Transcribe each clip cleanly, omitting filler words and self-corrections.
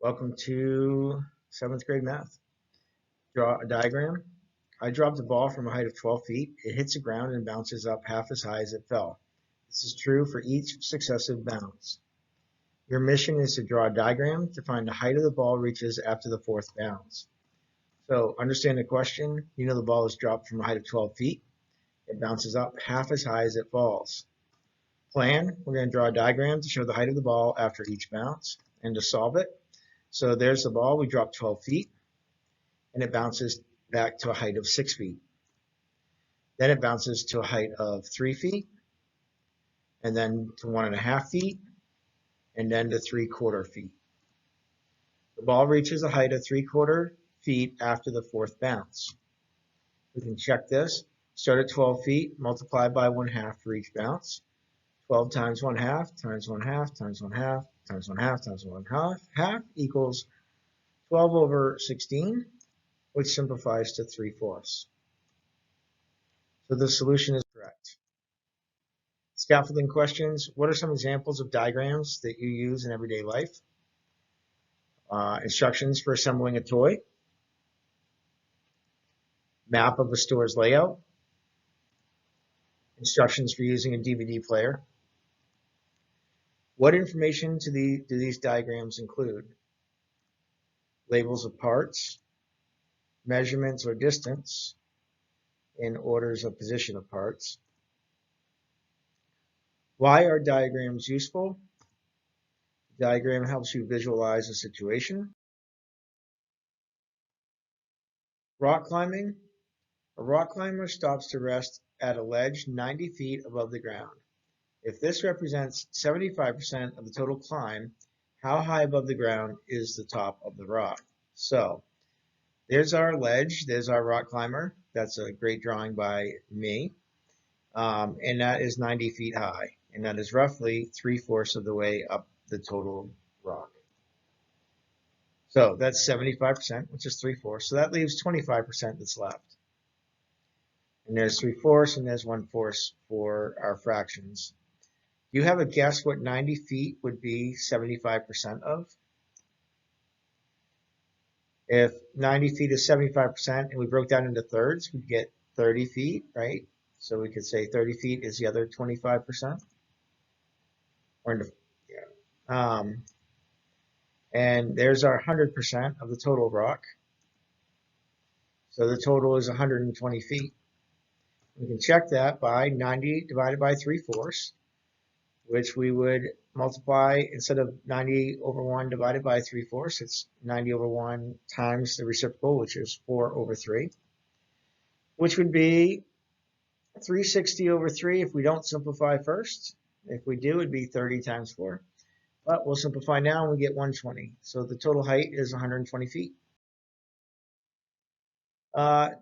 Welcome to 7th grade math. Draw a diagram. I dropped a ball from a height of 12 feet. It hits the ground and bounces up half as high as it fell. This is true for each successive bounce. Your mission is to draw a diagram to find the height of the ball reaches after the fourth bounce. So understand the question. You know the ball is dropped from a height of 12 feet. It bounces up half as high as it falls. Plan, we're going to draw a diagram to show the height of the ball after each bounce and to solve it. So there's the ball. We dropped 12 feet, and it bounces back to a height of 6 feet. Then it bounces to a height of 3 feet, and then to 1.5 feet, and then to 3/4 feet. The ball reaches a height of 3/4 feet after the fourth bounce. We can check this. Start at 12 feet, multiply by 1/2 for each bounce. 12 times 1/2 times 1/2 times 1/2 times 1/2 times 1/2 equals 12/16, which simplifies to 3/4. So the solution is correct. Scaffolding questions. What are some examples of diagrams that you use in everyday life? Instructions for assembling a toy. Map of a store's layout. Instructions for using a DVD player. What information do these diagrams include? Labels of parts, measurements or distance, and orders of position of parts. Why are diagrams useful? The diagram helps you visualize a situation. Rock climbing. A rock climber stops to rest at a ledge 90 feet above the ground. If this represents 75% of the total climb, how high above the ground is the top of the rock? So there's our ledge. There's our rock climber. That's a great drawing by me. And that is 90 feet high. And that is roughly 3/4 of the way up the total rock. So that's 75%, which is 3/4. So that leaves 25% that's left. And there's 3/4 and there's 1/4 for our fractions. Do you have a guess what 90 feet would be 75% of? If 90 feet is 75% and we broke that into thirds, we'd get 30 feet, right? So we could say 30 feet is the other 25%. And there's our 100% of the total rock. So the total is 120 feet. We can check that by 90 divided by 3/4, which we would multiply, instead of 90/1 divided by 3/4, it's 90/1 times the reciprocal, which is 4/3, which would be 360/3 if we don't simplify first. If we do, it'd be 30 times 4. But we'll simplify now and we get 120. So the total height is 120 feet.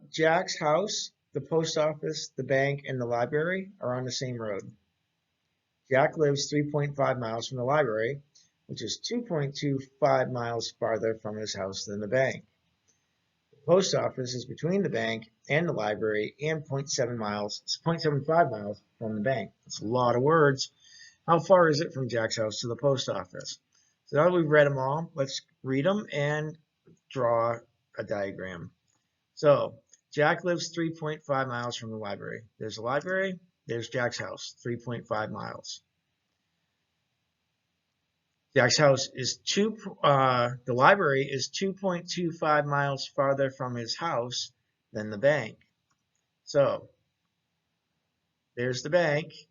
Jack's house, the post office, the bank, and the library are on the same road. Jack lives 3.5 miles from the library, which is 2.25 miles farther from his house than the bank. The post office is between the bank and the library and 0.75 miles from the bank. That's a lot of words. How far is it from Jack's house to the post office? So now that we've read them all, let's read them and draw a diagram. So Jack lives 3.5 miles from the library. There's the library. There's Jack's house, 3.5 miles. Jack's house is the library is 2.25 miles farther from his house than the bank. So there's the bank,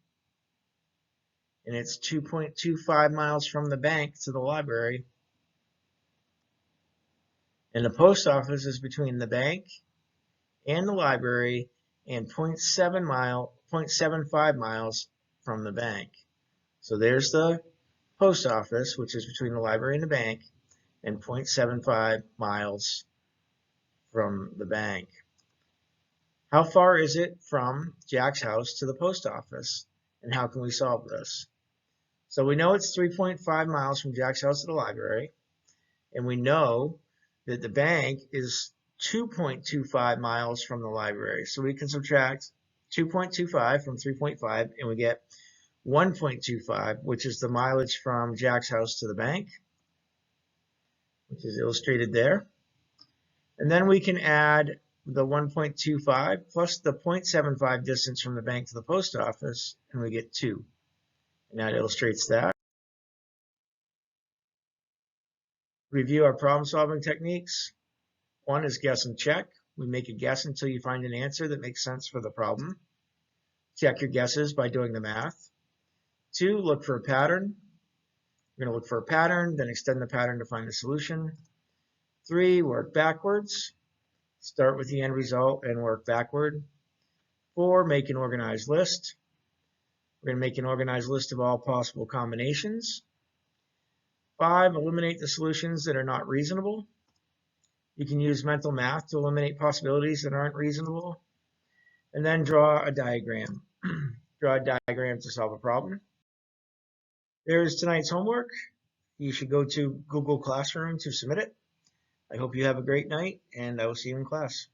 and it's 2.25 miles from the bank to the library. And the post office is between the bank and the library and 0.75 miles from the bank. So there's the post office, which is between the library and the bank, and 0.75 miles from the bank. How far is it from Jack's house to the post office? And how can we solve this? So we know it's 3.5 miles from Jack's house to the library, and we know that the bank is 2.25 miles from the library. So we can subtract 2.25 from 3.5, and we get 1.25, which is the mileage from Jack's house to the bank. which is illustrated there. And then we can add the 1.25 plus the 0.75 distance from the bank to the post office, and we get 2. And that illustrates that. Review our problem-solving techniques. 1 is guess and check. We make a guess until you find an answer that makes sense for the problem. Check your guesses by doing the math. 2, look for a pattern. We're going to look for a pattern, then extend the pattern to find the solution. 3, work backwards. Start with the end result and work backward. 4, make an organized list. We're going to make an organized list of all possible combinations. 5, eliminate the solutions that are not reasonable. You can use mental math to eliminate possibilities that aren't reasonable. And then draw a diagram. Draw a diagram to solve a problem. There's tonight's homework. You should go to Google Classroom to submit it. I hope you have a great night, and I will see you in class.